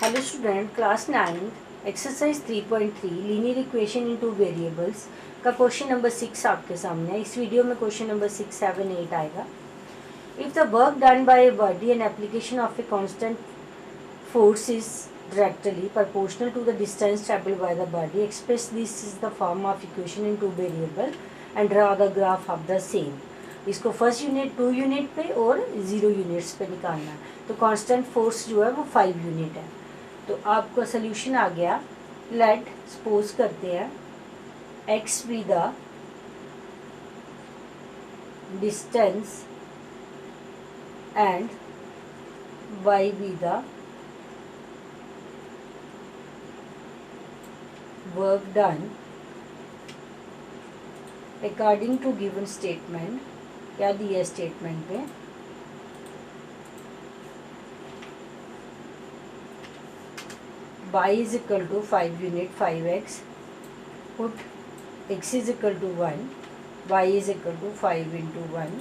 Hello student, class 9 exercise 3.3 linear equation in two variables का question number 6 आपके सामने है। इस वीडियो में क्वेश्चन नंबर 6, 7, 8 आएगा। If the work done by a body and application of a constant force is directly proportional to the distance traveled by the body, express this is the form of equation in two variable and draw the graph of the same। इसको first unit, 2 unit पे और 0 units पे निकालना है। तो constant force जो है वो 5 यूनिट है। तो आपका सोल्यूशन आ गया। लेट सपोज करते हैं x be the distance and y be the work done according to given statement. क्या दिया स्टेटमेंट पे? y is equal to 5 unit 5x, put x is equal to 1, y is equal to 5 into 1,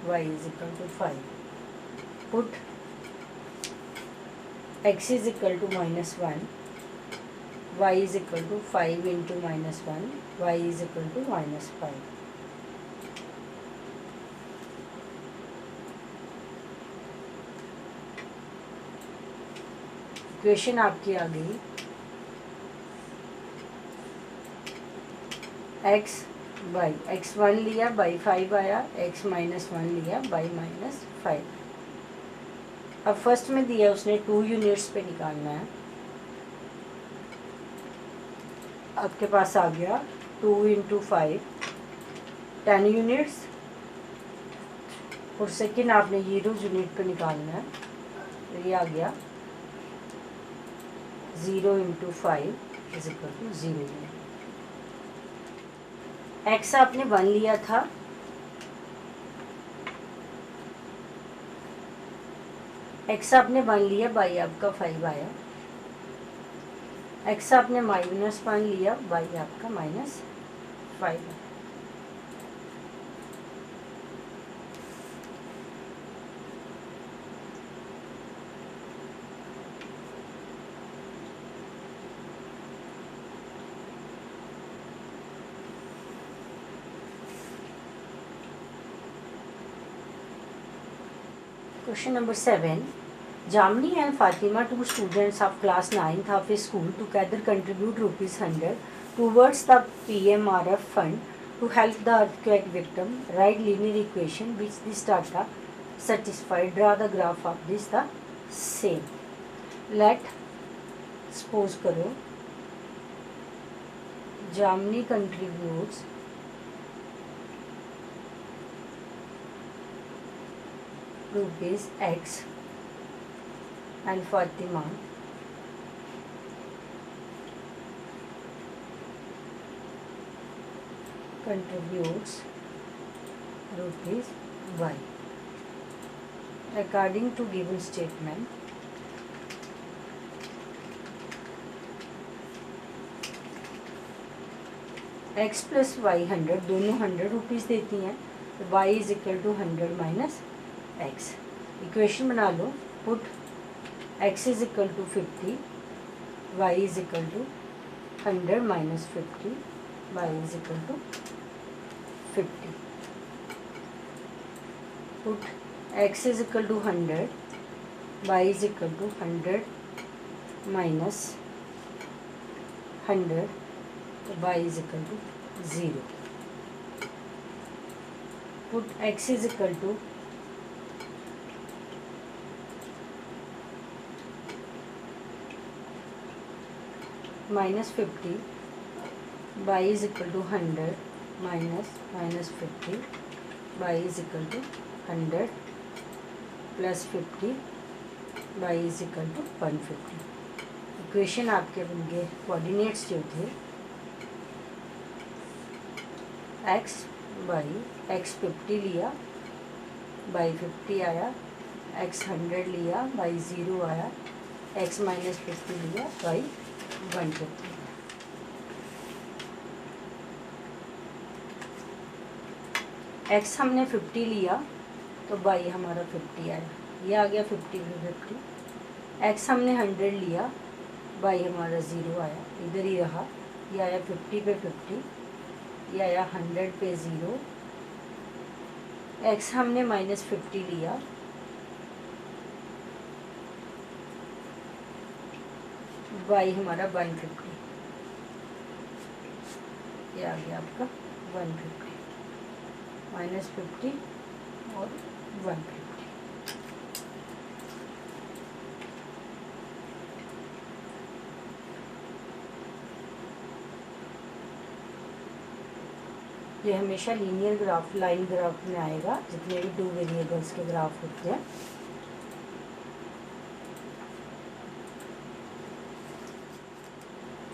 y is equal to 5, put x is equal to minus 1, y is equal to 5 into minus 1, y is equal to minus 5। Equation आपकी आ गई। x by x1 लिया, by 5 आया, x minus 1 लिया, by minus 5। अब first में दिया उसने 2 units पे निकालना है। आपके पास आ गया 2 इंटू 5 10 यूनिट्स, और सेकेंड आपने 0 यूनिट पे निकालना है। तो ये आ गया 0 into 5 is equal to 0 unit. X आपने 1 लिया था, एक्स आपने 1 लिया, बाई आपका 5 आया। एक्स आपने माइनस 1 लिया, बाई आपका माइनस 5 है। Question number 7. Jamni and Fatima, two students of class 9th of a school, together contribute ₹100 towards the PMRF fund to help the earthquake victim. Write linear equation which this data satisfy. Draw the graph of this the same. Let suppose करो Jamni contributes rupees X and Fatima contributes rupees Y. According to given statement, X plus Y 100, दोनों 100 rupees देती हैं। तो Y is equal to 100 minus x। Equation बना लो। Put x is equal to 50, y is equal to 100 minus 50, y is equal to 50। Put x is equal to 100, y is equal to 100 minus 100, तो y is equal to 0। Put x is equal to -50, y is equal to 100 minus 50, y is equal to 100 plus 50, y is equal to 150। Equation आपके बन गए। Coordinates जो थे x by x 50 लिया, by 50 आया, x 100 लिया, by 0 आया, x minus 50 लिया, बाई 150। x हमने 50 लिया तो y हमारा 50 आया। ये आ गया 50 में 50। x हमने 100 लिया बाई हमारा 0 आया, इधर ही रहा। ये आया 50 पे 50, ये आया 100 पे 0, x हमने -50 लिया, y हमारा 150, ये आ गया आपका 150, -50 और 150। ये हमेशा लीनियर ग्राफ, लाइन ग्राफ में आएगा, जितने भी 2 वेरिएबल्स के ग्राफ होते हैं।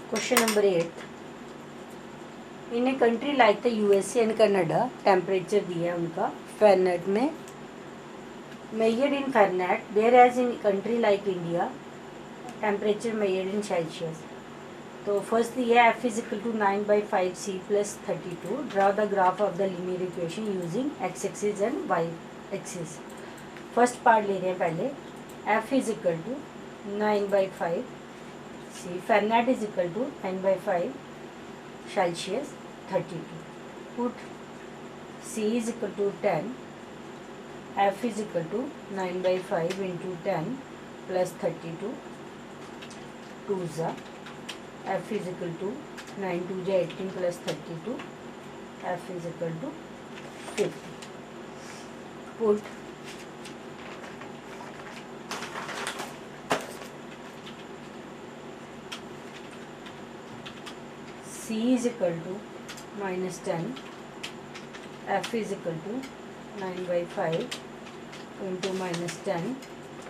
Question number 8, in a country like the USA and Canada, temperature दिया है उनका फ़ारेनहाइट में, measured in Fahrenheit, whereas in country like India temperature measured in Celsius. तो फर्स्ट दिया है f is equal to 9/5c + 32, draw the graph of the linear equation using x axis and y axis. First part ले रहे हैं पहले, f is equal to 9/5c, Fahrenheit is equal to 9/5 Celsius 32, put c is equal to 10, f is equal to 9/5 × 10 + 32, 2 f is equal to 9 2 18 + 32, f is equal to 50, put c is equal to -10, f is equal to 9/5 × -10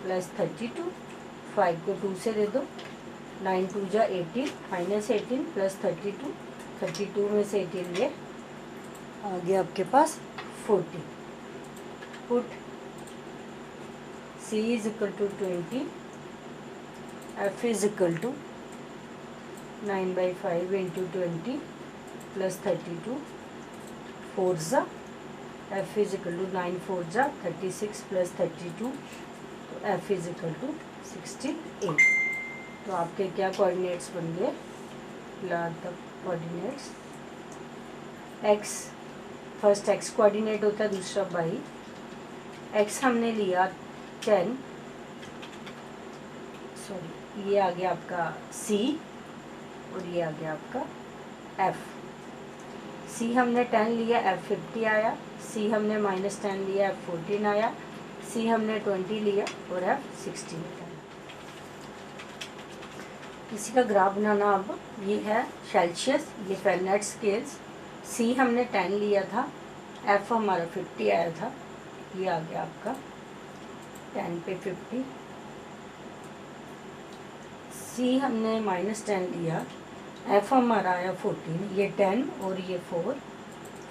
+ 32, 5 को 2 से दे दो, 9 2 18, -18 + 32, 32 में से 18 गए, आ गया आपके पास 40, put c is equal to 20, f is equal to 9/5 × 20 + 32, 4 f is equal to 9 4 36 + 32, तो f इज इक्वल टू 68। तो आपके क्या कोऑर्डिनेट्स बन गए, the coordinates x, first x coordinate होता है, दूसरा y। x हमने लिया 10, सॉरी ये आ गया आपका c और ये आ गया आपका f। c हमने 10 लिया, f 50 आया, c हमने -10 लिया, f 14 आया, c हमने 20 लिया और f 16 आया। इसी का ग्राफ बनाना, अब ये है सेल्सियस, ये फ़ारेनहाइट स्केल्स, c हमने 10 लिया था, f हमारा 50 आया था, ये आ गया आपका 10 पे 50, c हमने -10 लिया, f हमारा आया 14, ये 10 और ये 4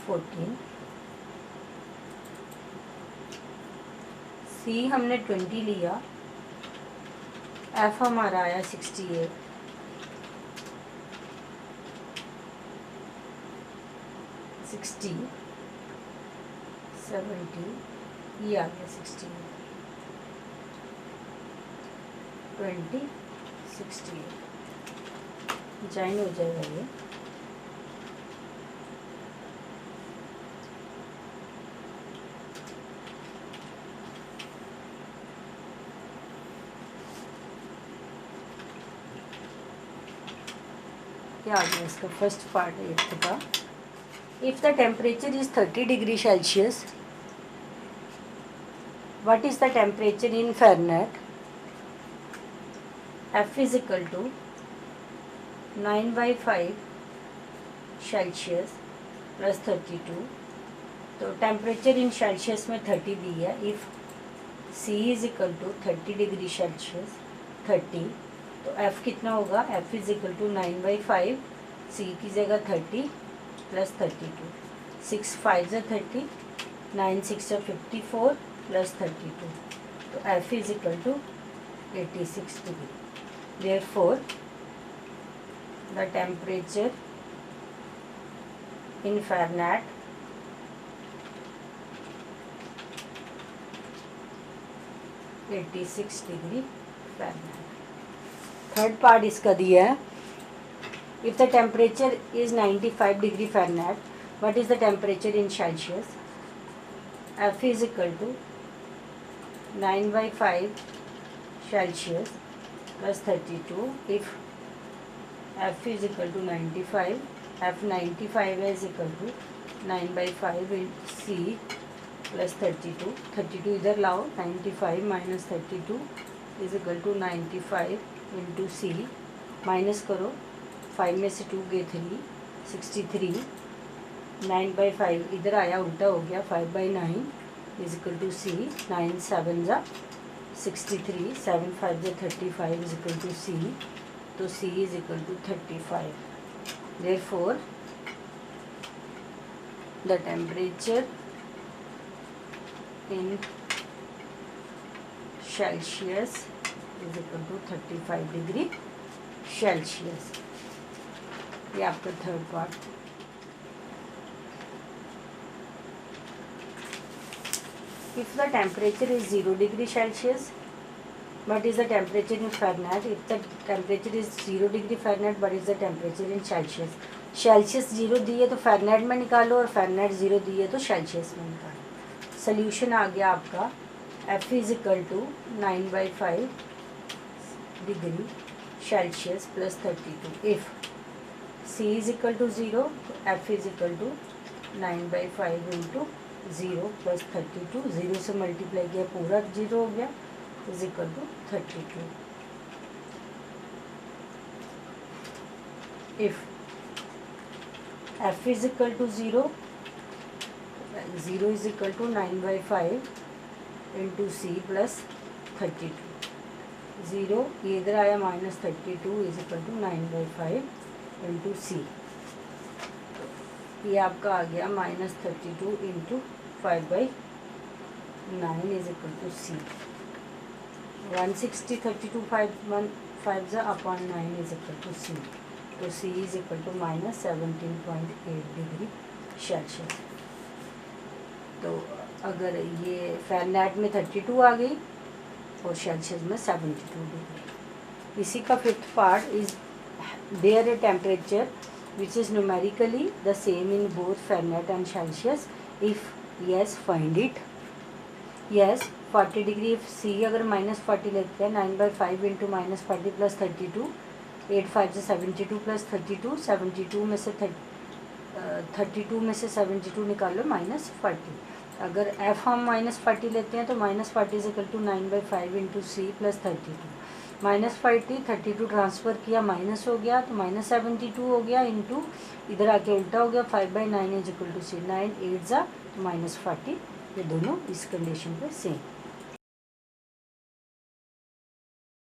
14, c हमने 20 लिया, f हमारा आया 68, 60 70, ये आ गया 60 20 68, जॉइन हो जाएगा ये। क्या आ गया इसका फर्स्ट पार्ट है एट्थ का, if the temperature is 30 degree Celsius, what is the temperature in Fahrenheit? f is equal to 9/5 Celsius + 32, तो टेम्परेचर इन सेल्सियस में 30 दी है। If c is equal to 30 degree Celsius 30, तो f कितना होगा, f is equal to 9/5, c की जगह 30 + 32, 6 5 30, 9 6 54 + 32, तो f is equal to 86 degree. Therefore, the temperature in Fahrenheit (86 degree Fahrenheit). Third part इसका दिया है, if the temperature is 95 degree Fahrenheit, what is the temperature in Celsius? F is equal to 9/5 Celsius plus 32. If F is equal to 95, F 95 है, is equal to 9/5 in C plus 32. 32 इधर लाओ, 95 minus 32 is equal to 95 into C. Minus करो, 5 में से 2 गए 3, 63. 9/5 इधर आया, उल्टा हो गया, 5/9 इज इक्वल टू C. 9 7 जा 63, 7 5 जा 35 इज इक्वल टू C. तो C is equal to 35. Therefore the temperature in Celsius is equal to 35 degree Celsius. ये आपका third part. If the temperature is 0 degree Celsius, what is the temperature in Fahrenheit? If the temperature is 0 degree Fahrenheit, what is the temperature in Celsius? Celsius 0 दी है तो Fahrenheit में निकालो, और Fahrenheit 0 दी है तो Celsius में निकालो. सोल्यूशन आ गया आपका F is equal to 9/5 degree Celsius plus 32. If C is equal to 0, तो F is equal to 9/5 into 0 plus 32. 0 से मल्टीप्लाई किया, पूरा 0 हो गया, is equal to 32. If F is equal to 0, 0 is equal to 9/5 into C plus 32. 0 ये इधर आया, minus 32 is equal to 9/5 into C. ये आपका आ गया minus 32 into 5/9 is equal to C. 160 32 5 जा upon 9 is equal to C. तो C is equal to minus 17.8 degree Celsius. तो अगर ये फ़ारेनहाइट में 32 आ गई और सेल्सियस में 72 डिग्री. इसी का fifth part is there a temperature which is numerically the same in both Fahrenheit and Celsius. If yes, find it. Yes, 40 degree. if C अगर -40 लेते हैं, 9/5 इंटू -40 प्लस 32, 8 5 से 72 प्लस 32. 72 में से 32 में से 72 निकाल लो, -40. अगर F हम -40 लेते हैं तो -40 is equal to 9/5 into C plus 32. -40 32 transfer किया, माइनस हो गया, तो -72 हो गया, इंटू इधर आके उल्टा हो गया, 5/9 इज इक्वल टू C. 9 8 जा तो -40. ये दोनों इस कंडीशन पे सेम.